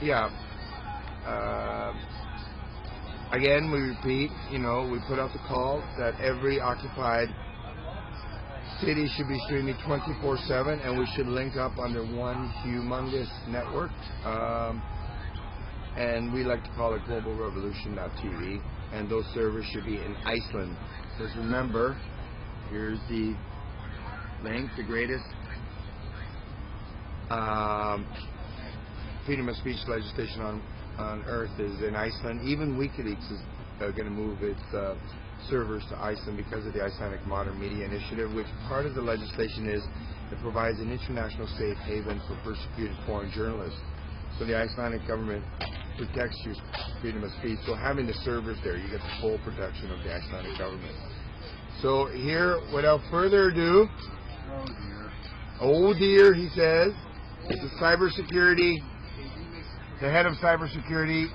yeah. Again, we repeat, we put out the call that every occupied city should be streaming 24/7, and we should link up under one humongous network. And we like to call it globalrevolution.tv, and those servers should be in Iceland. Because remember, here's the link, the greatest freedom of speech legislation on earth is in Iceland. Even WikiLeaks is going to move its servers to Iceland because of the Icelandic Modern Media Initiative, which part of the legislation is it provides an international safe haven for persecuted foreign journalists. So the Icelandic government protects your freedom of speech. So having the servers there, you get the full protection of the Icelandic government. So here, without further ado, oh dear, he says, the cybersecurity, the head of cybersecurity.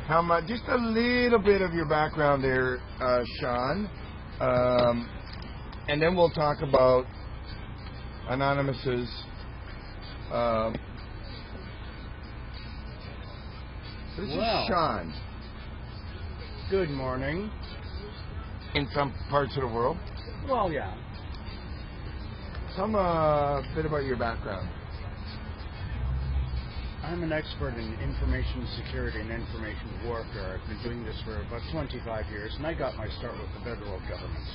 How much? Just a little bit of your background there, Sean, and then we'll talk about Anonymous's. This is Sean. Good morning. In some parts of the world. Well, yeah. Tell me a bit about your background. I'm an expert in information security and information warfare. I've been doing this for about 25 years, and I got my start with the federal government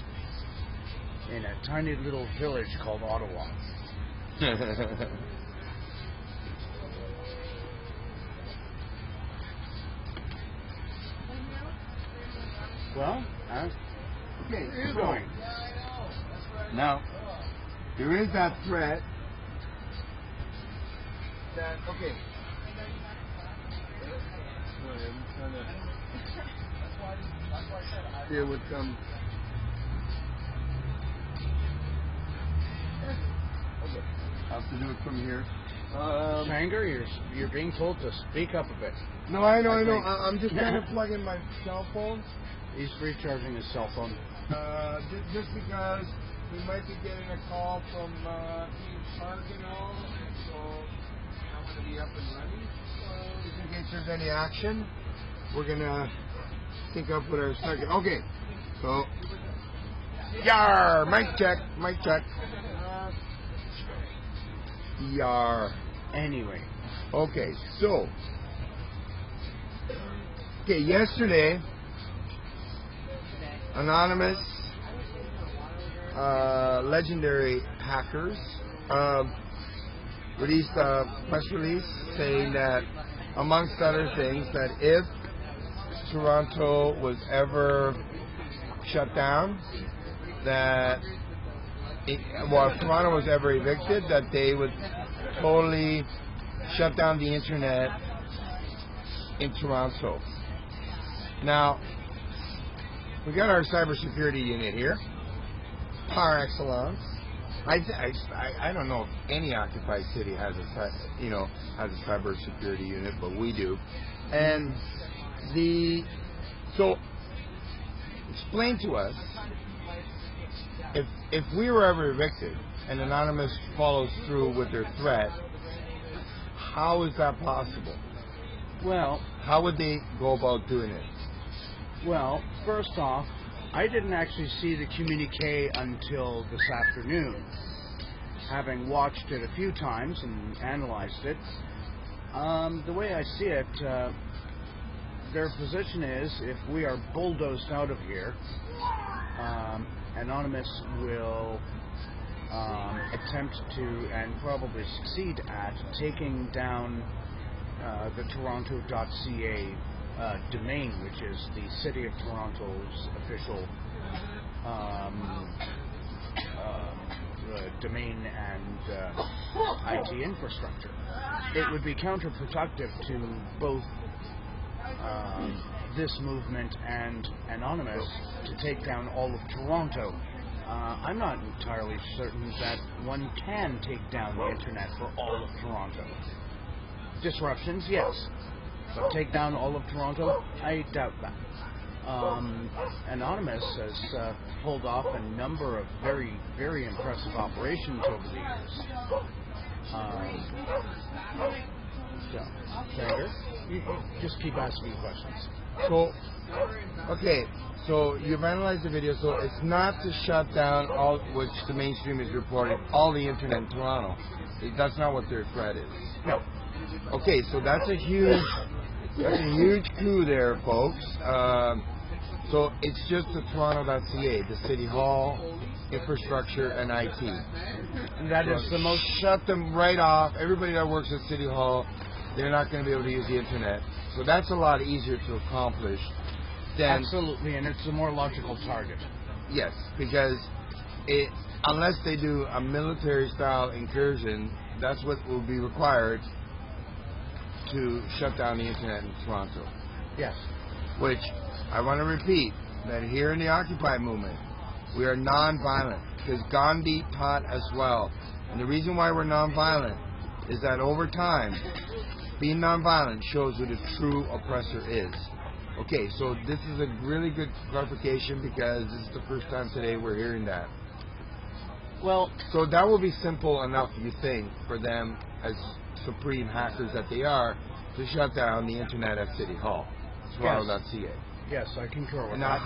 in a tiny little village called Ottawa. Well, okay, where are you going? Now, there is that threat that, okay. Sorry, I'm trying to deal with some. Okay, I have to do it from here. Sanger, you're being told to speak up a bit. No, I know. I'm just trying to plug in my cell phone. He's recharging his cell phone. Just because we might be getting a call from Ian Park and all, so I'm going to be up and running. Just in case there's any action, we're going to sync up with our second. Okay, so, yar, mic check. Yar. Anyway. Okay, so, yesterday, Anonymous, legendary hackers, released a press release saying that, amongst other things, that if Toronto was ever shut down, if Toronto was ever evicted, that they would totally shut down the internet in Toronto. Now, we got our cybersecurity unit here, par excellence. I don't know if any occupied city has a cybersecurity unit, but we do. And so explain to us, if we were ever evicted and Anonymous follows through with their threat, how is that possible? Well, how would they go about doing it? Well, first off, I didn't actually see the communique until this afternoon. Having watched it a few times and analyzed it, the way I see it, their position is if we are bulldozed out of here, Anonymous will attempt to, and probably succeed at, taking down the Toronto.ca domain, which is the City of Toronto's official domain and IT infrastructure. It would be counterproductive to both this movement and Anonymous to take down all of Toronto. I'm not entirely certain that one can take down the internet for all of Toronto. Disruptions, yes. But take down all of Toronto? I doubt that. Anonymous has pulled off a number of very, very impressive operations over the years. So, Senator, you just keep asking questions. So, okay, so you've analyzed the video, so it's not to shut down all, which the mainstream is reporting, all the internet in Toronto. That's not what their threat is. No. Okay, so that's a huge coup there, folks. So it's just the Toronto.ca, the City Hall, infrastructure, and IT. And that is the most... Shut them right off. Everybody that works at City Hall, they're not going to be able to use the internet. So that's a lot easier to accomplish than... Absolutely, and it's a more logical target. Yes, because unless they do a military-style incursion, that's what will be required to shut down the internet in Toronto. Yes. Which, I want to repeat, that here in the Occupy movement, we are non-violent, because Gandhi taught as well. And the reason why we're non-violent is that over time, being non-violent shows who the true oppressor is. Okay, so this is a really good clarification, because this is the first time today we're hearing that. Well, so that will be simple enough, you think, for them as supreme hackers that they are, to shut down the internet at City Hall, Toronto.ca. Yes, I concur with now,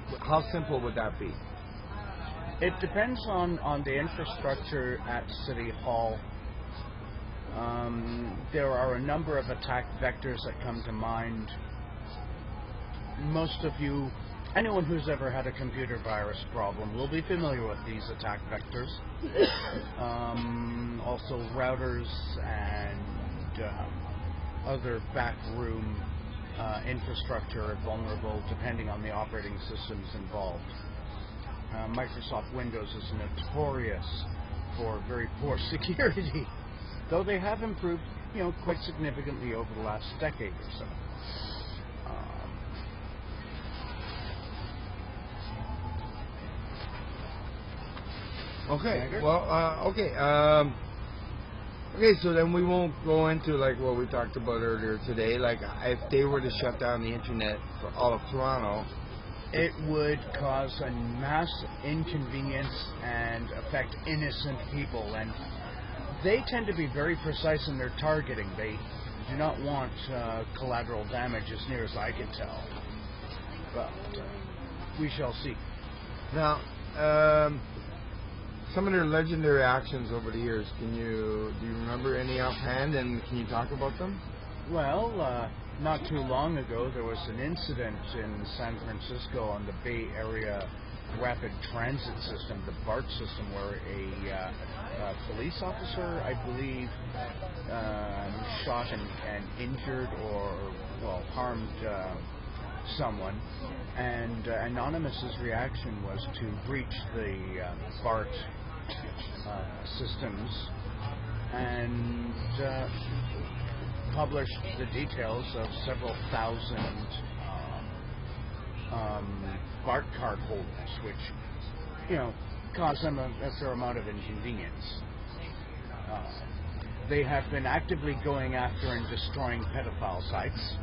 that. how simple would that be? It depends on the infrastructure at City Hall. There are a number of attack vectors that come to mind. Most of you, anyone who's ever had a computer virus problem will be familiar with these attack vectors. Also routers and other backroom infrastructure are vulnerable depending on the operating systems involved. Microsoft Windows is notorious for very poor security, though they have improved, quite significantly over the last decade or so. Okay. Well, okay, so then we won't go into like what we talked about earlier today. Like, if they were to shut down the internet for all of Toronto, it would cause a mass inconvenience and affect innocent people. And they tend to be very precise in their targeting. They do not want collateral damage, as near as I can tell. But we shall see. Now, some of their legendary actions over the years, do you remember any offhand, and can you talk about them? Well, not too long ago, there was an incident in San Francisco on the Bay Area Rapid Transit System, the BART system, where a police officer, I believe, shot and injured or harmed someone, and Anonymous's reaction was to breach the BART systems and published the details of several thousand BART card holders, which caused them a fair amount of inconvenience. They have been actively going after and destroying pedophile sites.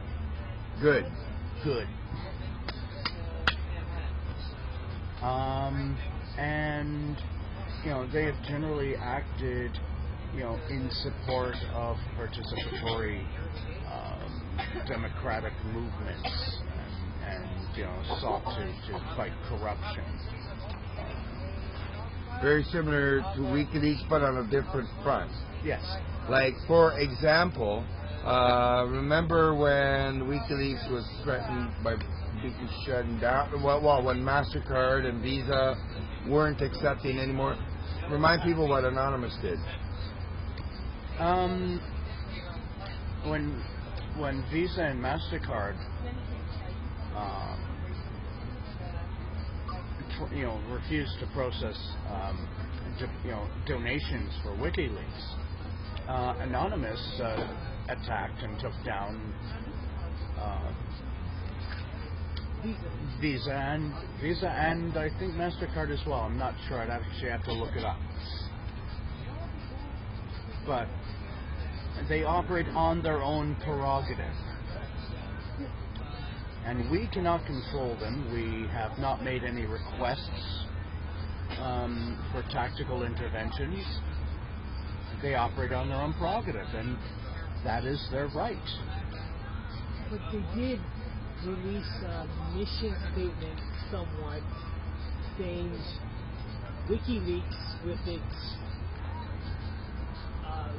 Good. And they have generally acted in support of participatory democratic movements and sought to fight corruption. Very similar to WikiLeaks, but on a different front. Yes. Like, for example, remember when WikiLeaks was threatened by being shut down? Well, when MasterCard and Visa weren't accepting anymore. Remind people what Anonymous did. When Visa and MasterCard refused to process donations for WikiLeaks, Anonymous attacked and took down Visa and I think MasterCard as well. I'm not sure. I'd actually have to look it up. But they operate on their own prerogative. And we cannot control them. We have not made any requests for tactical interventions. They operate on their own prerogative. And that is their right. But they did release a mission statement somewhat saying WikiLeaks, with its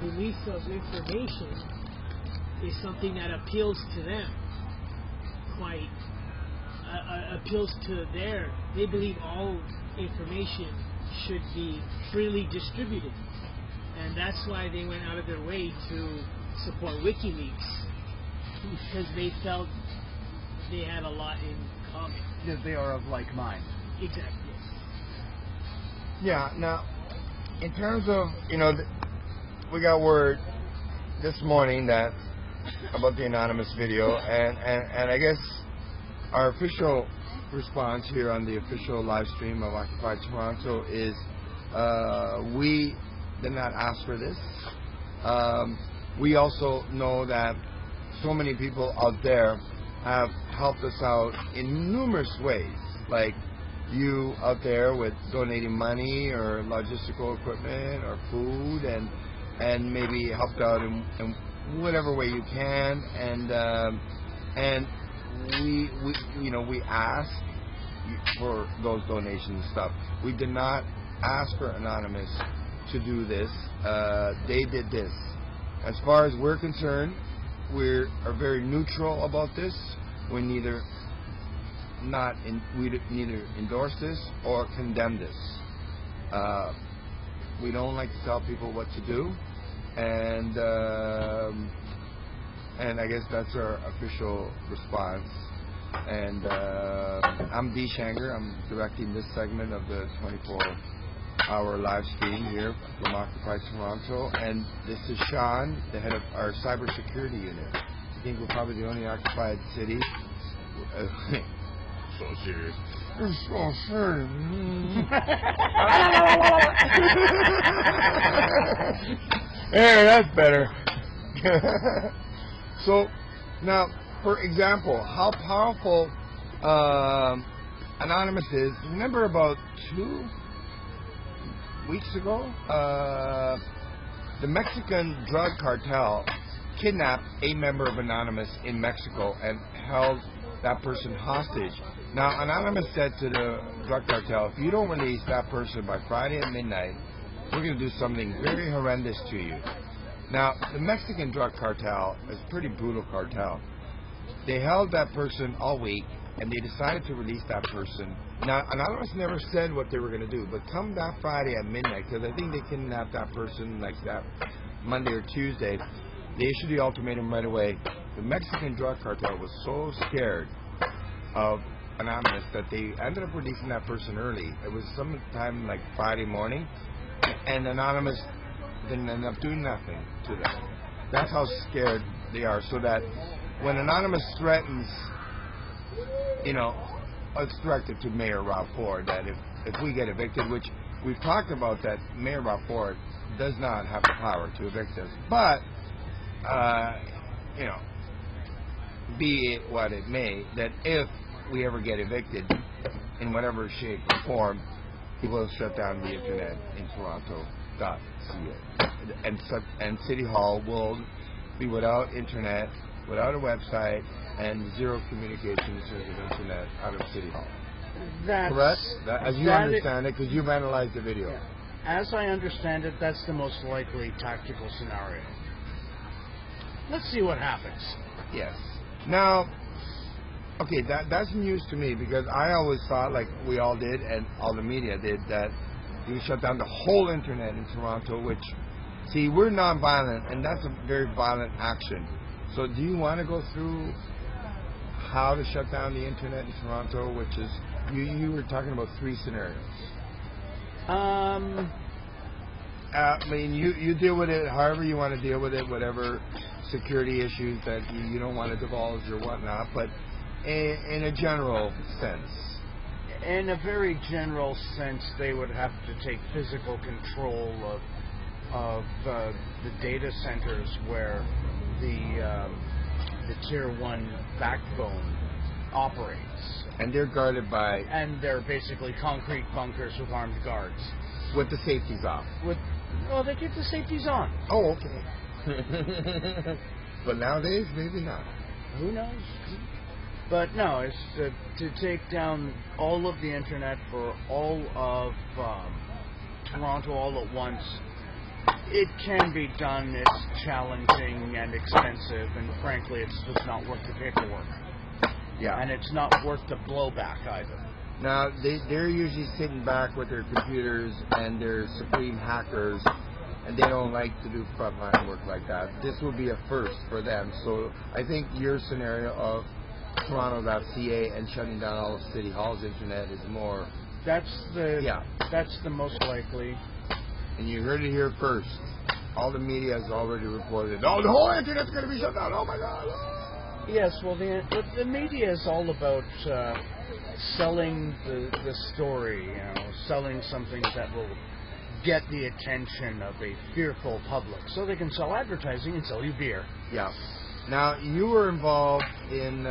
release of information, is something that appeals to them, quite appeals to they believe all information should be freely distributed, and that's why they went out of their way to support WikiLeaks, because they felt they had a lot in common. That they are of like mind. Exactly. Yeah. Now, in terms of, we got word this morning that about the anonymous video, and I guess our official response here on the official live stream of Occupy Toronto is we did not ask for this. We also know that so many people out there have helped us out in numerous ways, like you out there with donating money or logistical equipment or food, and maybe helped out in whatever way you can, and we asked for those donations and stuff. We did not ask for Anonymous to do this. They did this. As far as we're concerned, we are very neutral about this. We neither endorse this or condemn this. We don't like to tell people what to do, and I guess that's our official response. And I'm Dee Shanger. I'm directing this segment of the 24-hour live stream here from Occupy Toronto. And this is Sean, the head of our Cybersecurity unit. I think we're probably the only occupied city. So serious. You're so serious. Hey, that's better. So, now, for example, how powerful Anonymous is. Remember about 2 weeks ago, the Mexican drug cartel kidnapped a member of Anonymous in Mexico and held that person hostage. Now, Anonymous said to the drug cartel, if you don't release that person by Friday at midnight, we're going to do something very horrendous to you. Now, the Mexican drug cartel is a pretty brutal cartel. They held that person all week, and they decided to release that person. Now, Anonymous never said what they were going to do, but come that Friday at midnight, because I think they kidnapped that person like that Monday or Tuesday, they issued the ultimatum right away. The Mexican drug cartel was so scared of Anonymous that they ended up releasing that person early. It was sometime like Friday morning, and Anonymous didn't end up doing nothing to them. That's how scared they are. So that when Anonymous threatens, it's directed to Mayor Rob Ford that if we get evicted, which we've talked about, that Mayor Rob Ford does not have the power to evict us, but be it what it may, that if we ever get evicted in whatever shape or form, he will shut down the internet in Toronto.ca. And City Hall will be without internet, without a website, and zero communication in terms of internet out of City Hall. That's correct? As you understand it, because you've analyzed the video. As I understand it, that's the most likely tactical scenario. Let's see what happens. Yes. Now, okay, that's news to me, because I always thought, like we all did and all the media did, that you shut down the whole internet in Toronto, which, see, we're nonviolent, and that's a very violent action. So do you want to go through how to shut down the internet in Toronto, which is, you were talking about 3 scenarios. I mean, you deal with it however you want to deal with it, whatever security issues that you don't want to divulge or whatnot, but in a general sense. In a very general sense, they would have to take physical control of the data centers where the Tier 1 backbone operates. And they're guarded by... And they're basically concrete bunkers with armed guards. With the safeties off. Well, they keep the safeties on. Oh, okay. But nowadays, maybe not. Who knows? But no, it's to take down all of the internet for all of Toronto all at once. It can be done. It's challenging and expensive, and frankly, it's just not worth the paperwork. Yeah. And it's not worth the blowback either. Now, they're usually sitting back with their computers and their supreme hackers, and they don't like to do frontline work like that. This will be a first for them. So I think your scenario of Toronto.ca and shutting down all of City Hall's internet is more... That's the most likely. And you heard it here first. All the media has already reported, oh, the whole internet's going to be shut down. Oh, my God. Oh. Yes, well, the media is all about selling the story, selling something that will get the attention of a fearful public. So they can sell advertising and sell you beer. Yeah. Now, you were involved in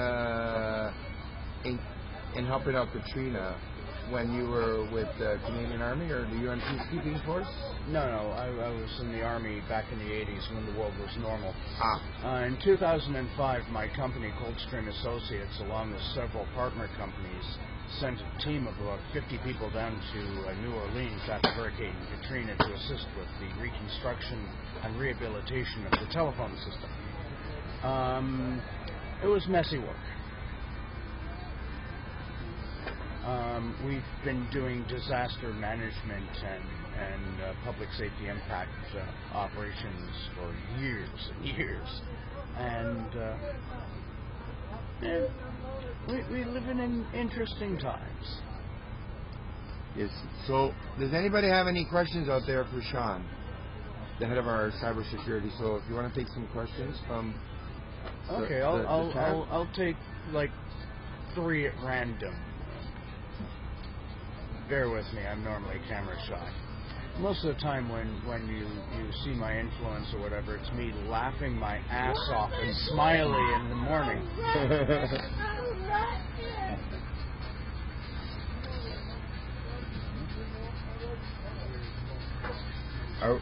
helping out Katrina when you were with the Canadian Army or the UN Peacekeeping Force? No, I was in the Army back in the 80s when the world was normal. In 2005, my company, Coldstream Associates, along with several partner companies, sent a team of about 50 people down to New Orleans after Hurricane Katrina to assist with the reconstruction and rehabilitation of the telephone system. It was messy work. We've been doing disaster management and public safety impact operations for years and years. And we live in interesting times. Yes. So, does anybody have any questions out there for Sean, the head of our cybersecurity? So, if you want to take some questions from okay, I'll take like 3 at random. Bear with me, I'm normally camera shy. Most of the time when you see my influence or whatever, it's me laughing my ass off and smiley in the morning.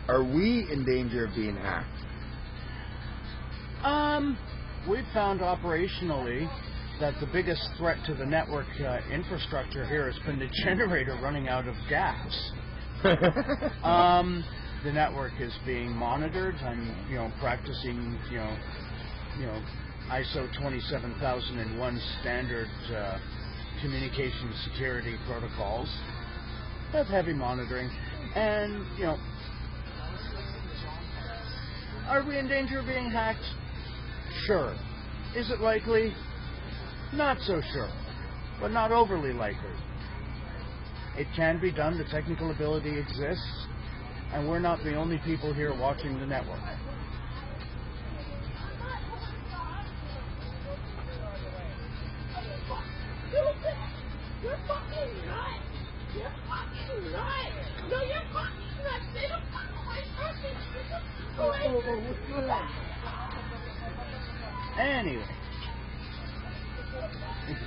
Are we in danger of being hacked? We've found operationally that the biggest threat to the network infrastructure here has been the generator running out of gas. The network is being monitored. I'm practicing ISO 27001 standard communication security protocols. That's heavy monitoring. And are we in danger of being hacked? Sure. Is it likely? Not so sure, but not overly likely. It can be done, the technical ability exists, and we're not the only people here watching the network. You're fucking nuts! You're fucking nuts! No, you're fucking nuts! They don't fucking my Anyway.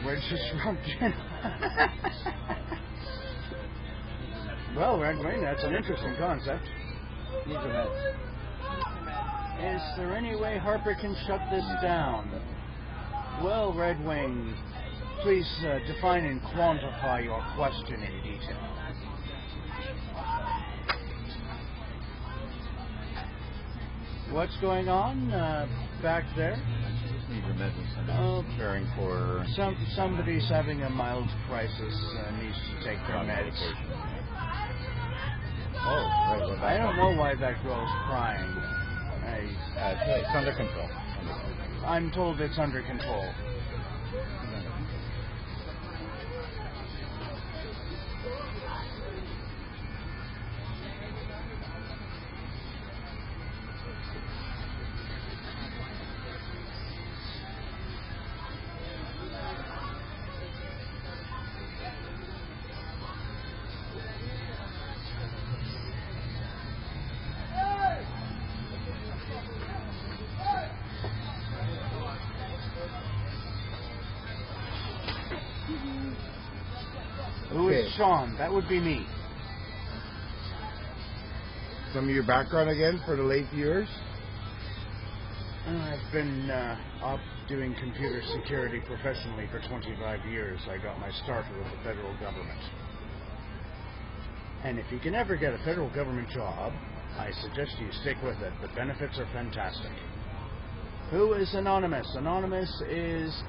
We're just running. Well, Red Wing, that's an interesting concept. Is there any way Harper can shut this down? Well, Red Wing, please define and quantify your question in detail. What's going on back there? Preparing for somebody's having a mild crisis, needs to take their meds. Right, I don't know why that girl's crying. It's under control. I'm told it's under control. Who is Sean? That would be me. Some of your background again for the late viewers? I've been up doing computer security professionally for 25 years. I got my start with the federal government. And if you can ever get a federal government job, I suggest you stick with it. The benefits are fantastic. Who is Anonymous? Anonymous is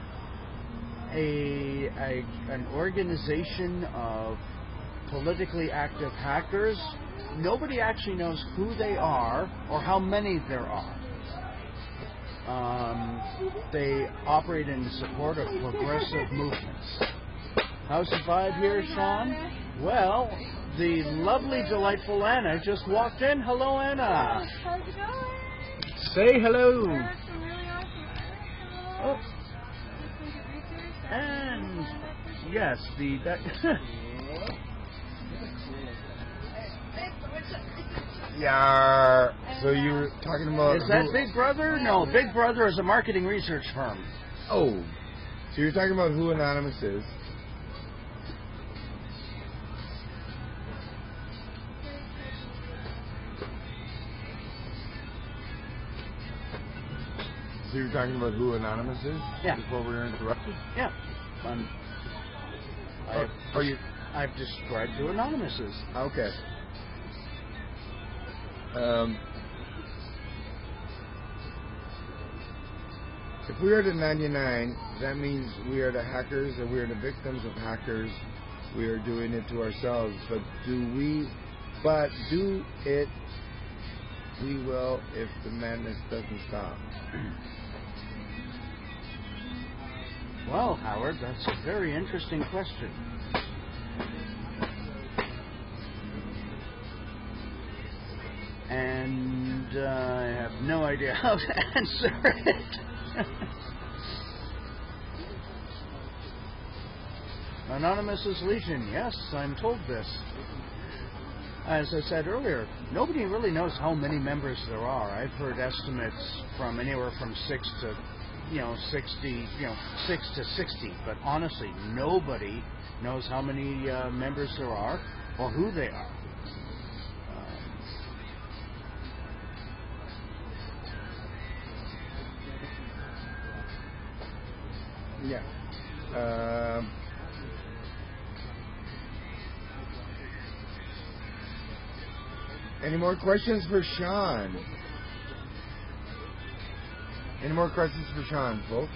an organization of politically active hackers. Nobody actually knows who they are or how many there are. They operate in support of progressive movements. How's the vibe here, Sean? Well, the lovely, delightful Anna just walked in. Hello, Anna. How's it going? Say hello. That's some really awesome art. Oh. Just some good research. And yes, Yeah. So you were talking about... is that Big Brother? No, Big Brother is a marketing research firm. Oh. So you're talking about who Anonymous is. So you're talking about who Anonymous is? Yeah. Before we were interrupted? Yeah. I've described who Anonymous is. Okay. If we are the 99, that means we are the hackers and we are the victims of hackers. We are doing it to ourselves. But do it, we will if the madness doesn't stop. Well, Howard, that's a very interesting question. And I have no idea how to answer it. Anonymous' Legion, yes, I'm told this. As I said earlier, nobody really knows how many members there are. I've heard estimates from anywhere from 6 to 60, but honestly, nobody knows how many members there are or who they are. Yeah. Any more questions for Sean? Any more questions for Sean, folks?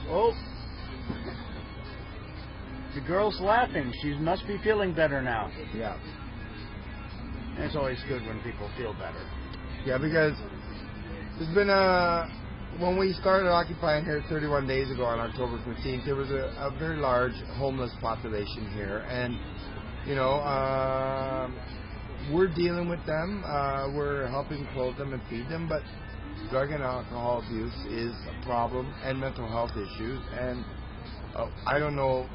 Oh. The girl's laughing. She must be feeling better now. Yeah. It's always good when people feel better. Yeah, because there's been when we started occupying here 31 days ago on October 15th, there was a very large homeless population here. And, we're dealing with them. We're helping clothe them and feed them. But drug and alcohol abuse is a problem, and mental health issues. And I don't know,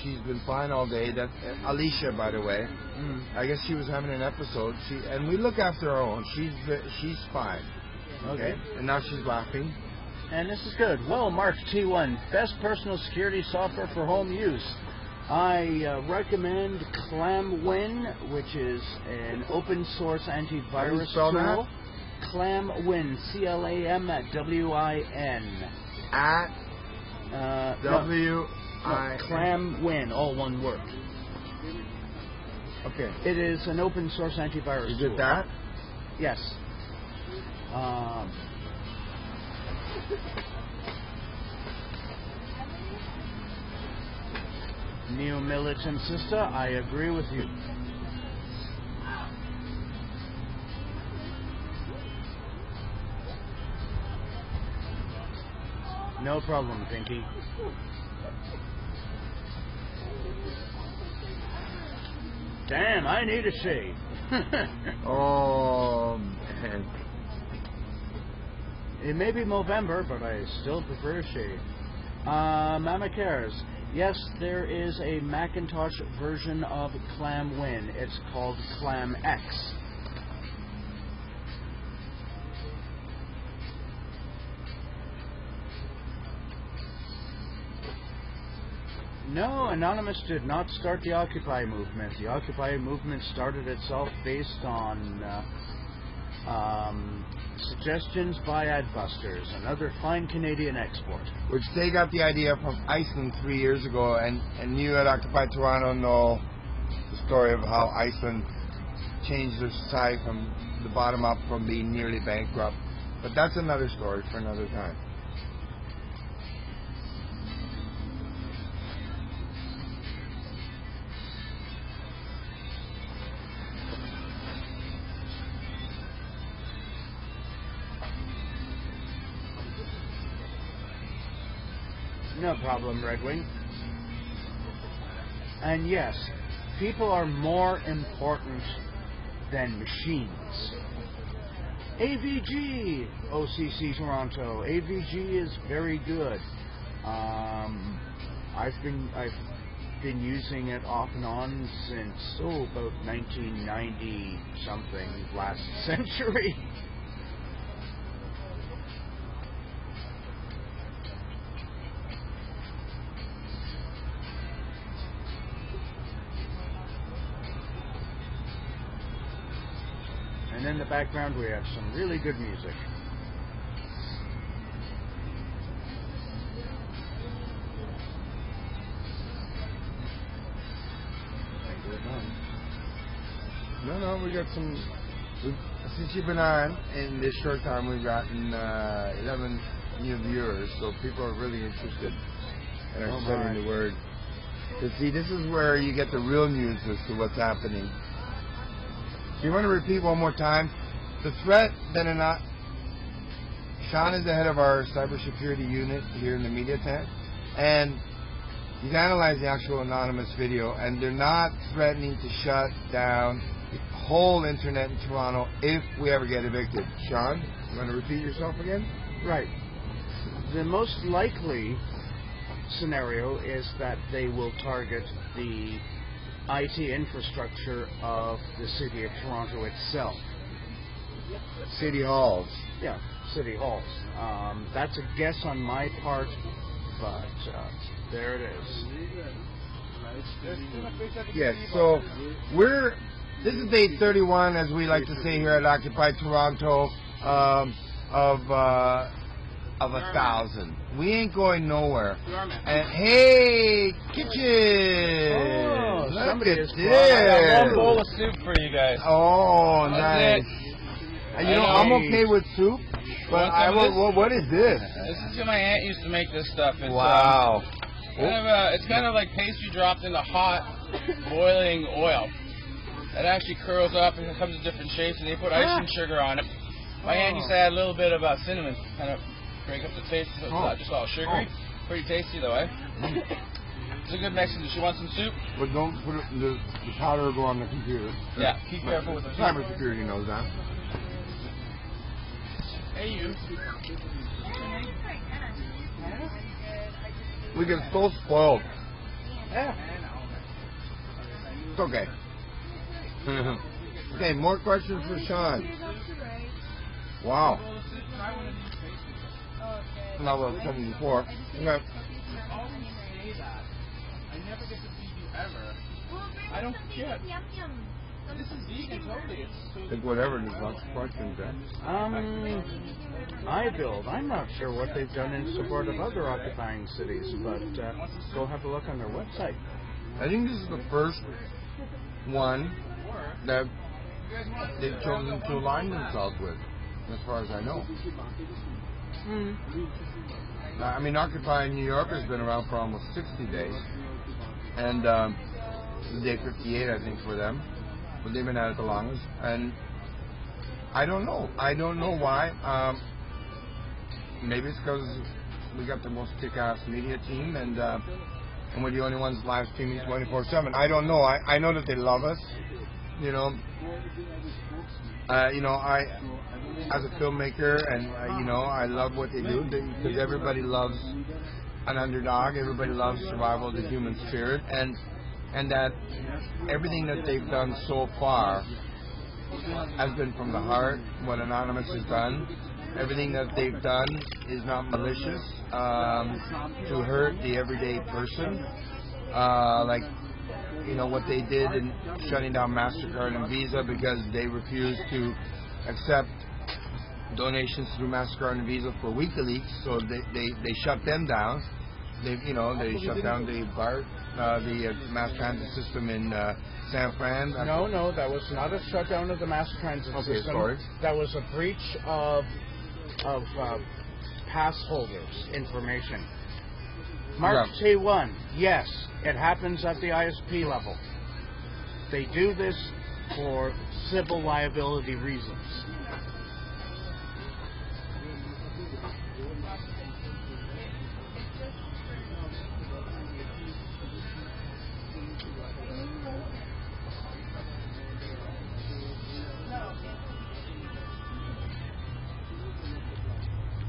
she's been fine all day. That Alicia, by the way, I guess she was having an episode. And we look after our own. She's fine. Okay. And now she's laughing. And this is good. Well, Mark T1, best personal security software for home use. I recommend ClamWin, which is an open source antivirus tool. That? ClamWin, ClamWin. At ClamWin, all one word. Okay. It is an open source antivirus tool. Is it that? Yes. Neo-militant sister, I agree with you. No problem, Pinky. Damn, I need a shave. Oh, man. It may be Movember, but I still prefer a shave. Mama Cares. Yes, there is a Macintosh version of ClamWin. It's called ClamX. No, Anonymous did not start the Occupy movement. The Occupy movement started itself based on suggestions by Adbusters, another fine Canadian export. Which they got the idea from Iceland 3 years ago, and you at Occupy Toronto know the story of how Iceland changed their society from the bottom up, from being nearly bankrupt. But that's another story for another time. No problem, Red Wing. And yes, people are more important than machines. AVG, OCC Toronto. AVG is very good. I've been using it off and on since about 1990 something, last century. And in the background we have some really good music. No, we got some. Since you've been on, in this short time, we've gotten 11 new viewers, so people are really interested and are spreading the word. But see, this is where you get the real news as to what's happening. Do you want to repeat one more time? The threat that Sean is the head of our cybersecurity unit here in the media tent, and he's analyzed the actual Anonymous video, and they're not threatening to shut down the whole internet in Toronto if we ever get evicted. Sean, you want to repeat yourself again? Right. The most likely scenario is that they will target the IT infrastructure of the City of Toronto itself. City halls. Yeah, City halls. That's a guess on my part, but there it is. Yes, so this is day 31, as we like to say here at Occupy Toronto, of 1,000. We ain't going nowhere. And hey, kitchen! Oh, look somebody at is this. One bowl of soup for you guys. Oh, That's nice. And you know, I'm okay with soup, but what is this? This is what my aunt used to make this stuff. It's, Wow. it's kind of like pastry dropped into hot, boiling oil. It actually curls up and it comes in different shapes, and they put icing sugar on it. My aunt used to add a little bit of cinnamon, kind of break up the taste, so it's not just all sugary. Pretty tasty though, eh? It's a good Mexican. Does she want some soup? But don't put it, the powder will go on the computer. Yeah, keep careful with the soup. Cybersecurity knows that. Hey, you. We get so spoiled. Yeah. It's okay. Okay, more questions for Sean. Wow. Not what I was telling you before. Okay. I never get to feed you ever. I don't get. This is vegan, totally. Think whatever, there's lots of questions there. iBuild. I'm not sure what they've done in support of other occupying cities, but go have a look on their website. I think this is the first one that they've chosen to align themselves with, as far as I know. I mean, Occupy in New York has been around for almost 60 days, and day 58, I think, for them, but they've been at it the longest. And I don't know why. Maybe it's because we got the most kick-ass media team, and we're the only ones live streaming 24/7. I don't know. I know that they love us. You know, I as a filmmaker, and I love what they do, because everybody loves an underdog. Everybody loves survival of the human spirit, and that everything that they've done so far has been from the heart. What Anonymous has done, everything that they've done is not malicious to hurt the everyday person. like what they did in shutting down MasterCard and Visa because they refused to accept donations through MasterCard and Visa for WikiLeaks, so they shut them down. They shut down the BART, the mass transit system in San Fran. No, that was not a shutdown of the mass transit system. Sorry. That was a breach of pass holders' information. Mark T1, yes, it happens at the ISP level. They do this for civil liability reasons.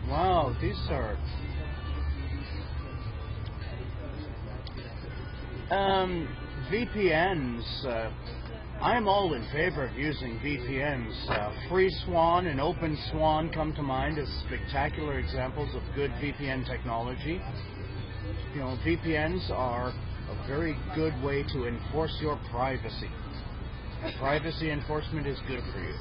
Wow, these are VPNs. I'm all in favor of using VPNs. Free Swan and Open Swan come to mind as spectacular examples of good VPN technology. VPNs are a very good way to enforce your privacy. And privacy enforcement is good for you.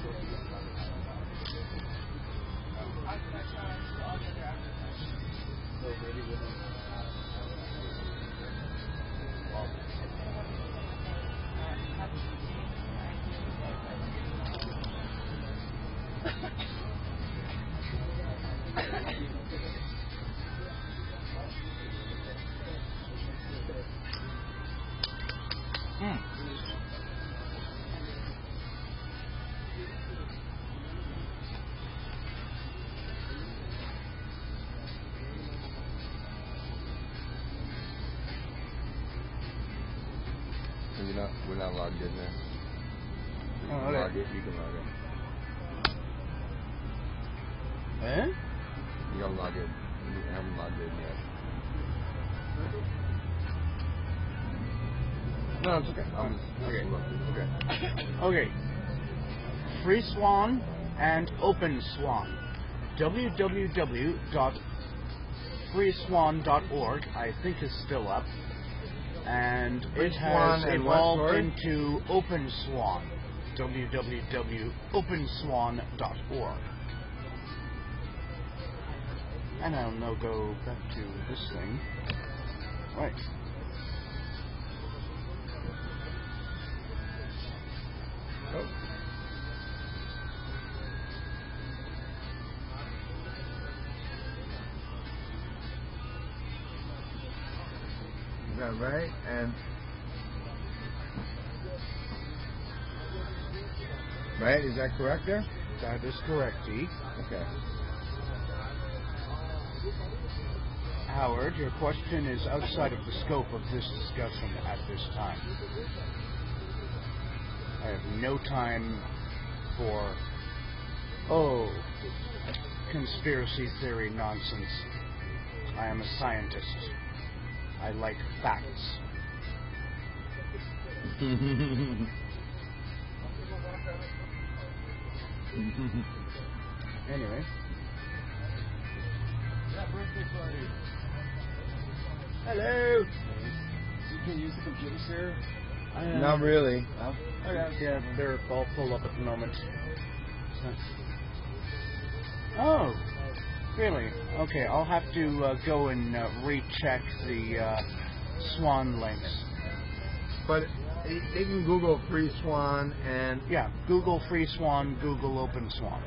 We're not logged in there. You can log in. Eh? You gotta log in. You haven't logged in yet. No, it's okay. Okay. Free Swan and Open Swan. www.freeswan.org, I think, is still up. And it has evolved into Open Swan. www.openswan.org. And I'll now go back to this thing. Right. Oh. Is that right? And right? Is that correct there? That is correct, E. Okay. Howard, your question is outside of the scope of this discussion at this time. I have no time for, conspiracy theory nonsense. I am a scientist. I like facts. Anyway. Hello. You can use the computers here? Not really. No? Yeah, they're all full up at the moment. Oh, really? Okay, I'll have to go and recheck the Swan links. But they can Google Free Swan and... Yeah, Google Free Swan, Google Open Swan.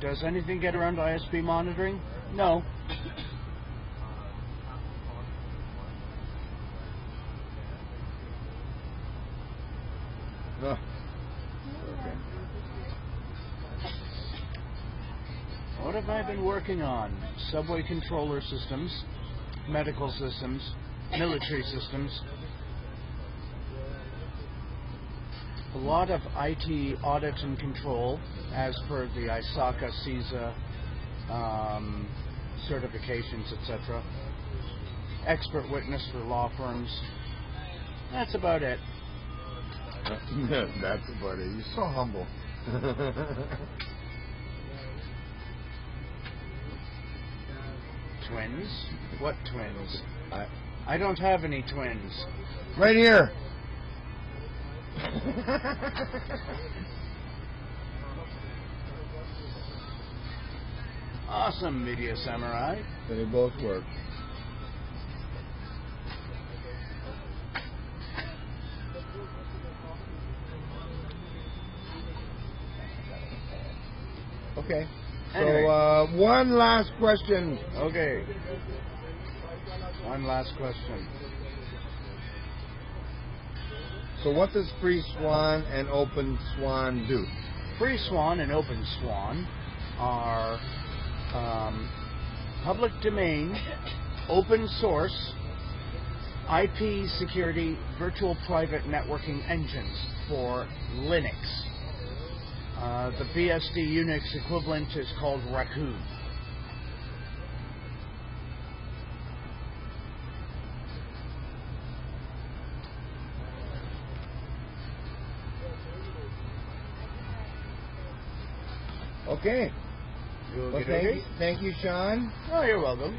Does anything get around ISP monitoring? No. Oh. Okay. What have I been working on? Subway controller systems, medical systems, military systems. A lot of IT audit and control as per the ISACA, CISA certifications, etc. Expert witness for law firms. That's about it. That's about it. You're so humble. Twins? What twins? I don't have any twins. Right here. Awesome, Media Samurai. So they both work. Okay. Anyway. So one last question. Okay. One last question. So what does Free Swan and Open Swan do? Free Swan and Open Swan are public domain, open source, IP security virtual private networking engines for Linux. The BSD Unix equivalent is called Raccoon. Okay. Well, thank you, Sean. Oh, you're welcome.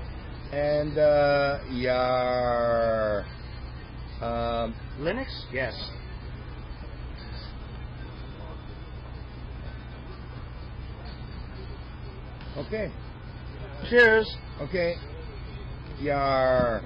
And Yar. Linux? Yes. Okay. Cheers. Okay. Yar.